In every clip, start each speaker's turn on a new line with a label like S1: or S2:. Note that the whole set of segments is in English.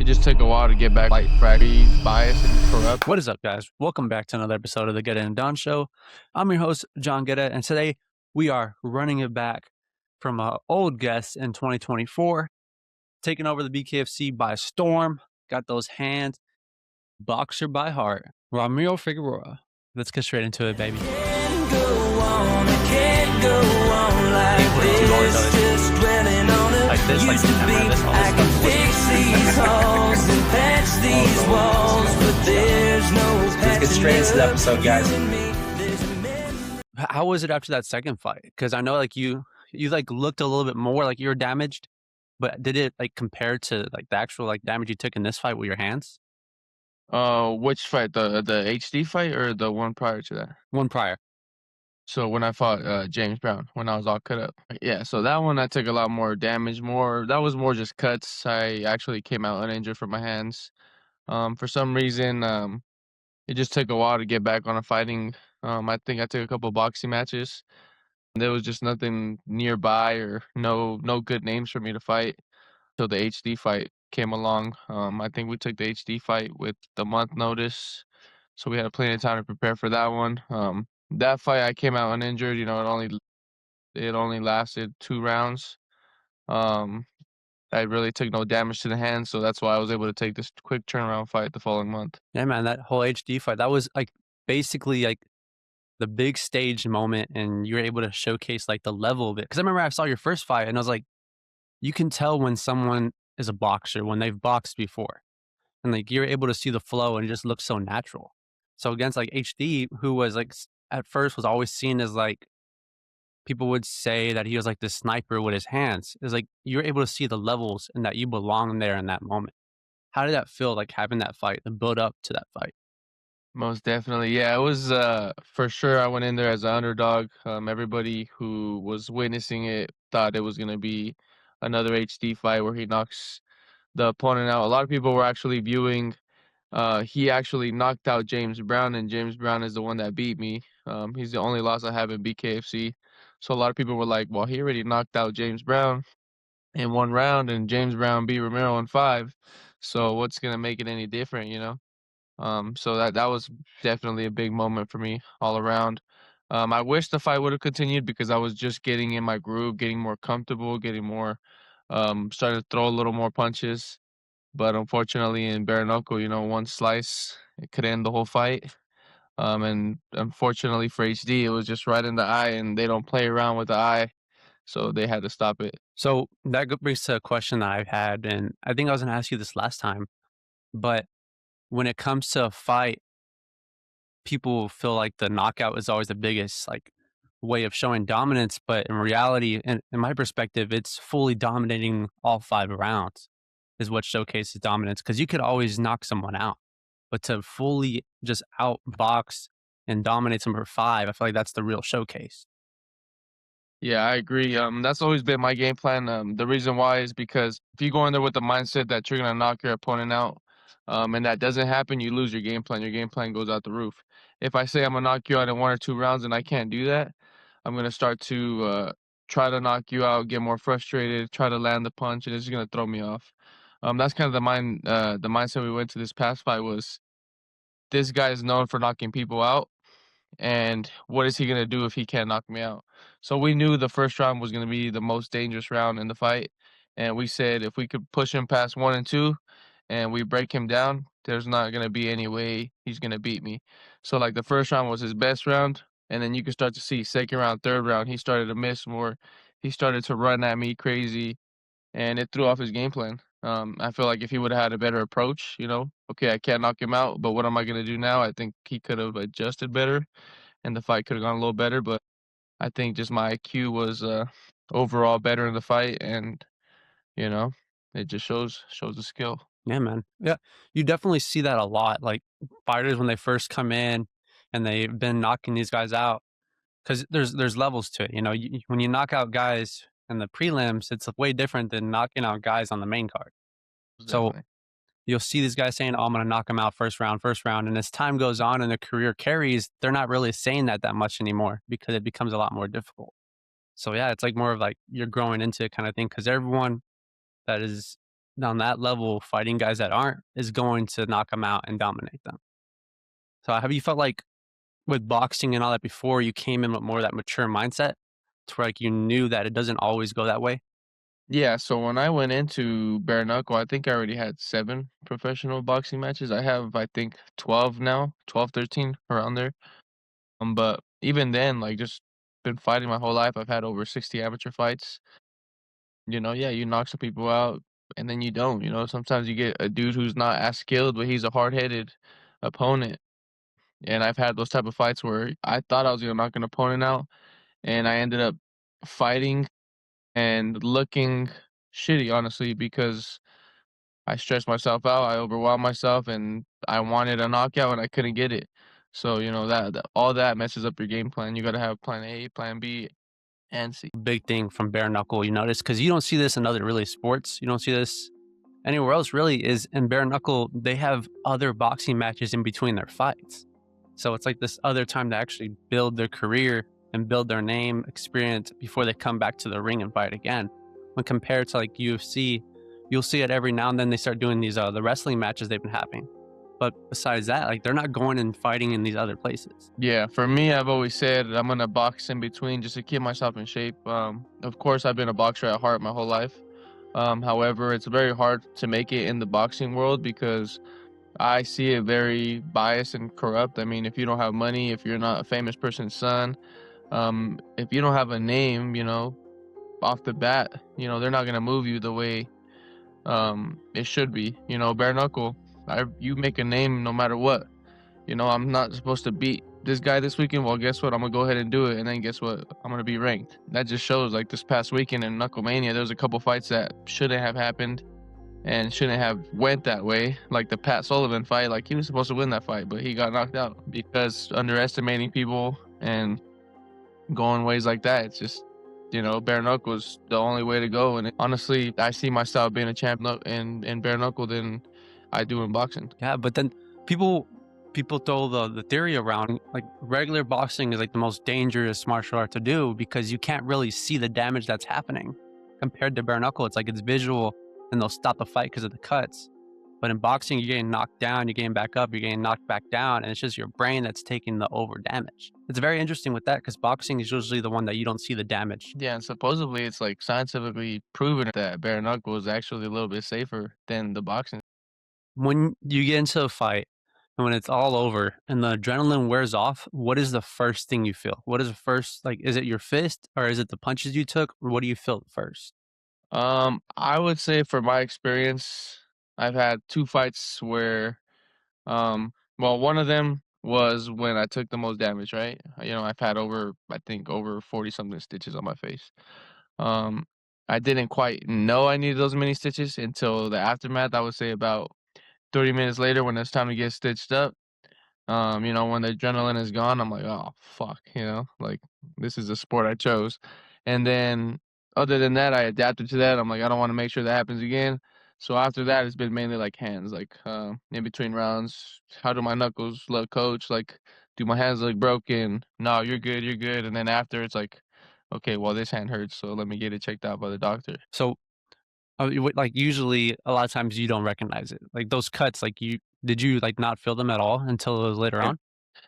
S1: just took a while to get back, like fraggy, biased, and corrupt.
S2: What is up, guys? Welcome back to another episode of the GuerrainDawn Show. I'm your host, John Guerra, and today we are running it back from an old guest in 2024, taking over the BKFC by storm. Got those hands, boxer by heart, Ramiro Figueroa. Let's get straight into it, baby.
S3: Can't go on, I can't go on like this, just dwelling on it.
S2: Like this, like
S3: Used to
S2: the
S3: be,
S2: camera, this, all this
S3: I can
S2: stuff.
S3: fix these halls and patch these walls, but there's no
S4: Let's get straight into the episode, guys.
S2: How was it after that second fight? Because I know like you like looked a little bit more like you were damaged, but did it like compare to like the actual like damage you took in this fight with your hands?
S1: Which fight? The HD fight or the one prior to that?
S2: One prior.
S1: So when I fought James Brown, when I was all cut up. Yeah, so that one I took a lot more damage. That was more just cuts. I actually came out uninjured from my hands. For some reason, it just took a while to get back on a fighting. I think I took a couple boxing matches. There was just nothing nearby or no good names for me to fight till the HD fight came along. I think we took the HD fight with the month notice, so we had plenty of time to prepare for that one. That fight I came out uninjured. You know, it only lasted 2 rounds. I really took no damage to the hand, so that's why I was able to take this quick turnaround fight the following month.
S2: Yeah, man, that whole HD fight, that was like basically like the big stage moment, and you were able to showcase like the level of it. Because I remember I saw your first fight, and I was like, you can tell when someone is a boxer when they've boxed before, and like you're able to see the flow, and it just looks so natural. So against like HD, who was like at first was always seen as like people would say that he was like the sniper with his hands. It's like you're able to see the levels and that you belong there in that moment. How did that feel, like having that fight, the build up to that fight?
S1: Most definitely. Yeah, it was for sure I went in there as an underdog. Everybody who was witnessing it thought it was gonna be another HD fight where he knocks the opponent out. A lot of people were actually viewing he actually knocked out James Brown, and James Brown is the one that beat me. He's the only loss I have in BKFC. So a lot of people were like, well, he already knocked out James Brown in 1 round, and James Brown beat Ramiro in 5. So what's gonna make it any different, you know? So that was definitely a big moment for me all around. I wish the fight would have continued because I was just getting in my groove, getting more comfortable, getting more, starting to throw a little more punches. But unfortunately, in bare knuckle, you know, one slice it could end the whole fight. And unfortunately for HD, it was just right in the eye, and they don't play around with the eye, so they had to stop it.
S2: So that brings to a question that I've had, and I think I was going to ask you this last time, but when it comes to a fight, people feel like the knockout is always the biggest like way of showing dominance, but in reality, in my perspective, it's fully dominating all 5 rounds is what showcases dominance, because you could always knock someone out, but to fully just outbox and dominate someone for 5, I feel like that's the real showcase.
S1: Yeah, I agree. That's always been my game plan. The reason why is because if you go in there with the mindset that you're gonna knock your opponent out, and that doesn't happen, you lose your game plan. Your game plan goes out the roof. If I say I'm gonna knock you out in 1 or 2 rounds and I can't do that, I'm gonna start to try to knock you out, get more frustrated, try to land the punch, and it's just gonna throw me off. That's kind of the mindset we went to this past fight was this guy is known for knocking people out, and what is he gonna do if he can't knock me out? So we knew the first round was gonna be the most dangerous round in the fight, and we said if we could push him past 1 and 2, and we break him down, there's not gonna be any way he's gonna beat me. So like the first round was his best round, and then you can start to see second round, third round, he started to miss more. He started to run at me crazy, and it threw off his game plan. I feel like if he would have had a better approach, you know, okay, I can't knock him out, but what am I gonna do now? I think he could have adjusted better, and the fight could have gone a little better. But I think just my IQ was overall better in the fight, and you know, it just shows the skill.
S2: Yeah, man. Yeah, you definitely see that a lot. Like fighters when they first come in and they've been knocking these guys out, because there's levels to it. You know, when you knock out guys in the prelims, it's way different than knocking out guys on the main card. So
S1: Definitely.
S2: you'll see these guys saying, "Oh, I'm going to knock him out first round," and as time goes on and their career carries, they're not really saying that much anymore because it becomes a lot more difficult. So yeah, it's like more of like you're growing into it kind of thing, because everyone that is on that level, fighting guys that aren't is going to knock them out and dominate them. So have you felt like with boxing and all that before you came in with more of that mature mindset to where like you knew that it doesn't always go that way?
S1: Yeah, so when I went into bare knuckle, I think I already had 7 professional boxing matches. I have, I think, 12 now, 12, 13 around there. But even then, like, just been fighting my whole life. I've had over 60 amateur fights. Yeah, you knock some people out, and then you don't. Sometimes you get a dude who's not as skilled, but he's a hard-headed opponent. And I've had those type of fights where I thought I was gonna knock an opponent out, and I ended up fighting and looking shitty, honestly, because I stressed myself out, I overwhelmed myself, and I wanted a knockout and I couldn't get it. So, all that messes up your game plan. You gotta have plan A, plan B, and C.
S2: Big thing from bare knuckle, you notice, because you don't see this in other really sports. You don't see this anywhere else really is in bare knuckle. They have other boxing matches in between their fights. So it's like this other time to actually build their career and build their name, experience before they come back to the ring and fight again. When compared to like UFC, you'll see it every now and then they start doing these the wrestling matches they've been having. But besides that, like they're not going and fighting in these other places.
S1: Yeah, for me, I've always said I'm gonna box in between just to keep myself in shape. Of course, I've been a boxer at heart my whole life. However, it's very hard to make it in the boxing world because I see it very biased and corrupt. I mean, if you don't have money, if you're not a famous person's son, if you don't have a name, off the bat, they're not gonna move you the way it should be. Bare knuckle, you make a name no matter what. I'm not supposed to beat this guy this weekend. Well, guess what? I'm gonna go ahead and do it, and then guess what? I'm gonna be ranked. That just shows, like, this past weekend in Knucklemania, there was a couple fights that shouldn't have happened and shouldn't have went that way. Like the Pat Sullivan fight, like he was supposed to win that fight, but he got knocked out because underestimating people and going ways like that. It's just, bare knuckle is the only way to go. And honestly, I see myself being a champ in bare knuckle than I do in boxing.
S2: Yeah, but then people throw the theory around like regular boxing is like the most dangerous martial art to do because you can't really see the damage that's happening. Compared to bare knuckle, it's like it's visual and they'll stop the fight because of the cuts. But in boxing, you're getting knocked down, you're getting back up, you're getting knocked back down, and it's just your brain that's taking the over damage. It's very interesting with that because boxing is usually the one that you don't see the damage.
S1: Yeah, and supposedly it's like scientifically proven that bare knuckle is actually a little bit safer than the boxing.
S2: When you get into a fight and when it's all over and the adrenaline wears off, what is the first thing you feel? What is the first, like, is it your fist or is it the punches you took? Or what do you feel first?
S1: I would say for my experience, I've had 2 fights where, well, one of them was when I took the most damage, right? I've had I think over 40 something stitches on my face. Um, I didn't quite know I needed those many stitches until the aftermath. I would say about 30 minutes later when it's time to get stitched up. When the adrenaline is gone, I'm like, "Oh, fuck," like, "This is the sport I chose." And then other than that, I adapted to that. I'm like, "I don't wanna make sure that happens again." So after that, it's been mainly, like, hands, like, in between rounds, "How do my knuckles look, coach?" Like, "Do my hands look broken?" "No, you're good, you're good." And then after, it's like, "Okay, well, this hand hurts, so let me get it checked out by the doctor."
S2: So, like, usually a lot of times you don't recognize it. Like those cuts, like did you like not feel them at all until it was later on?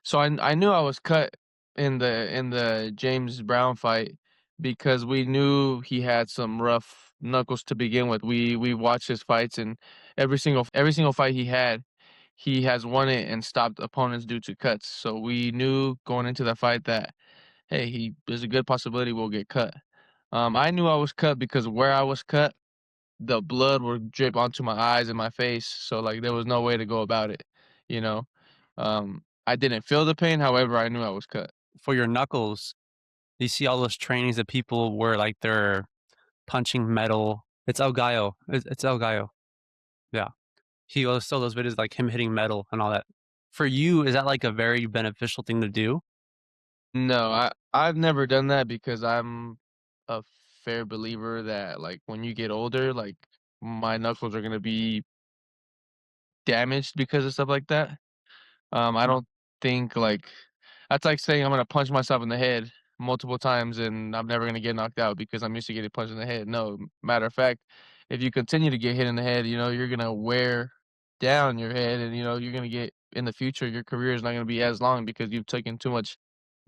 S1: So I knew I was cut in the James Brown fight because we knew he had some rough knuckles to begin with. We watched his fights and every single fight he has won it and stopped opponents due to cuts. So we knew going into the fight that hey, there's a good possibility we'll get cut. I knew I was cut because where I was cut, the blood would drip onto my eyes and my face, so, like, there was no way to go about it, you know? I didn't feel the pain, however, I knew I was cut.
S2: For your knuckles, you see all those trainings that people were like they're punching metal. It's El Gallo. It's El Gallo. Yeah. He always saw those videos like him hitting metal and all that. For you, is that like a very beneficial thing to do?
S1: No, I've never done that because I'm a fair believer that, like, when you get older, like, my knuckles are gonna be damaged because of stuff like that. I don't think, like that's like saying I'm gonna punch myself in the head multiple times and I'm never gonna get knocked out because I'm used to getting punched in the head. No, matter of fact, if you continue to get hit in the head, you're gonna wear down your head, and you're gonna get in the future. Your career is not gonna be as long because you've taken too much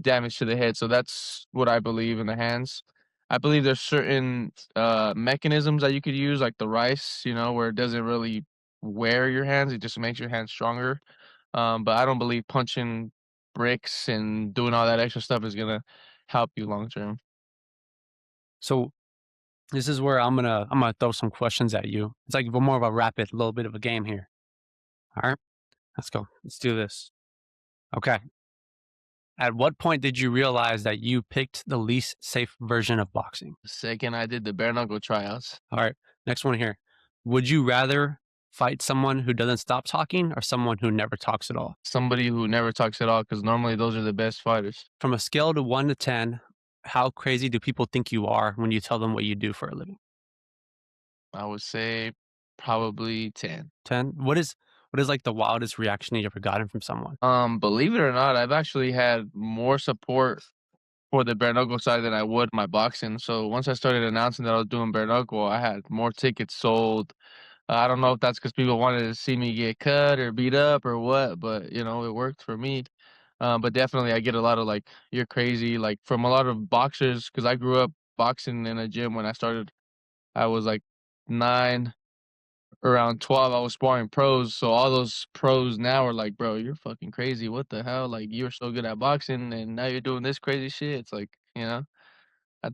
S1: damage to the head. So that's what I believe in the hands. I believe there's certain mechanisms that you could use, like the rice, where it doesn't really wear your hands; it just makes your hands stronger. But I don't believe punching bricks and doing all that extra stuff is gonna help you long term.
S2: So this is where I'm gonna throw some questions at you. It's like more of a rapid, little bit of a game here. All right, let's go. Let's do this. Okay. At what point did you realize that you picked the least safe version of boxing?
S1: The second I did the bare knuckle tryouts,
S2: All right, next one here. Would you rather fight someone who doesn't stop talking or someone who never talks at all?
S1: somebody who never talks at all, because normally those are the best fighters.
S2: From a scale to 1 to 10, how crazy do people think you are when you tell them what you do for a living?
S1: I would say probably 10.
S2: 10? What is like the wildest reaction you ever gotten from someone?
S1: Believe it or not, I've actually had more support for the bare knuckle side than I would my boxing. So once I started announcing that I was doing bare knuckle, I had more tickets sold. I don't know if that's because people wanted to see me get cut or beat up or what, but it worked for me. But definitely, I get a lot of like, "You're crazy," like from a lot of boxers, because I grew up boxing in a gym when I started. I was like 9. Around 12, I was sparring pros, so all those pros now are like, "Bro, you're fucking crazy. What the hell? Like, you were so good at boxing, and now you're doing this crazy shit." It's like,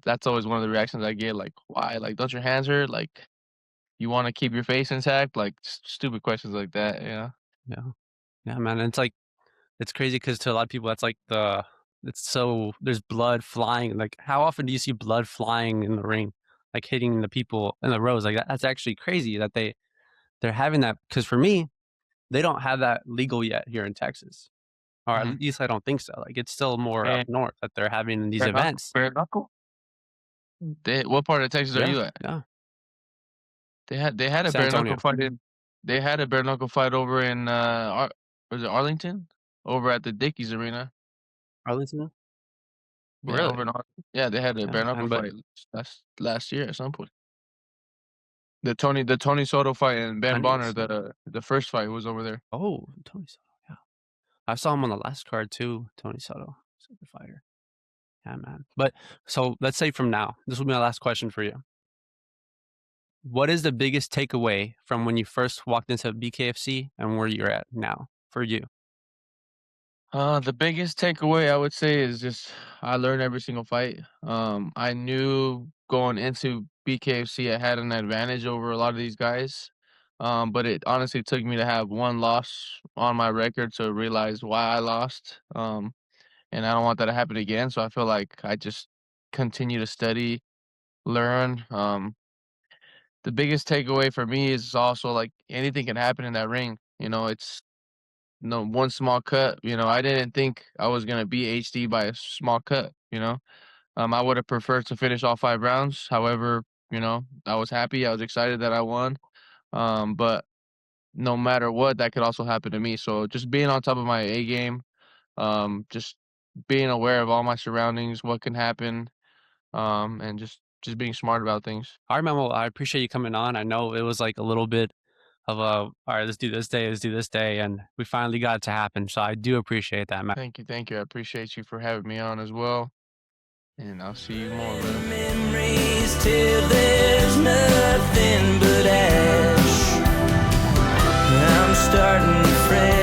S1: that's always one of the reactions I get. Like, why? Like, don't your hands hurt? Like, you want to keep your face intact? Like, stupid questions like that.
S2: Yeah. Yeah, man. And it's crazy because to a lot of people, there's blood flying. Like, how often do you see blood flying in the ring, like hitting the people in the rows? Like, that's actually crazy that they're having that. Because for me, they don't have that legal yet here in Texas, or at
S1: Mhm.
S2: least I don't think so. Like, it's still more up
S1: And
S2: north that they're having these
S1: bare knuckle,
S2: events.
S1: bare knuckle. What part of Texas are
S2: Yeah,
S1: you at?
S2: yeah.
S1: They had a
S2: San
S1: bare knuckle
S2: Antonio,
S1: fight in. They had a bare knuckle fight over in was it Arlington? Over at the Dickies Arena.
S2: Arlington.
S1: Yeah, over
S2: Really?
S1: in yeah, they had a
S2: Yeah,
S1: bare knuckle
S2: and but
S1: fight last year at some point. The Tony Soto fight and
S2: I
S1: Ben
S2: need to
S1: Bonner,
S2: see.
S1: the first fight was over there.
S2: Oh, Tony Soto. Yeah, I saw him on the last card too. Tony Soto, super fighter. Yeah, man. But so let's say from now, this will be my last question for you. What is the biggest takeaway from when you first walked into BKFC and where you're at now for you?
S1: The biggest takeaway I would say is just I learned every single fight. I knew going into BKFC I had an advantage over a lot of these guys. But it honestly took me to have one loss on my record to realize why I lost. And I don't want that to happen again. So I feel like I just continue to study, learn. The biggest takeaway for me is also like anything can happen in that ring. It's no one small cut. I didn't think I was gonna be HD by a small cut. I would have preferred to finish all 5 rounds. However, I was happy. I was excited that I won. But no matter what, that could also happen to me. So just being on top of my A game, just being aware of all my surroundings, what can happen, and just being smart about things.
S2: All right, man. Well, I appreciate you coming on. I know it was like a little bit of a, all right, let's do this day, let's do this day. And we finally got it to happen. So I do appreciate that, man.
S1: Thank you, thank you. I appreciate you for having me on as well, and I'll see you more, brother.
S3: Memories till there's nothing but ash. I'm starting fresh.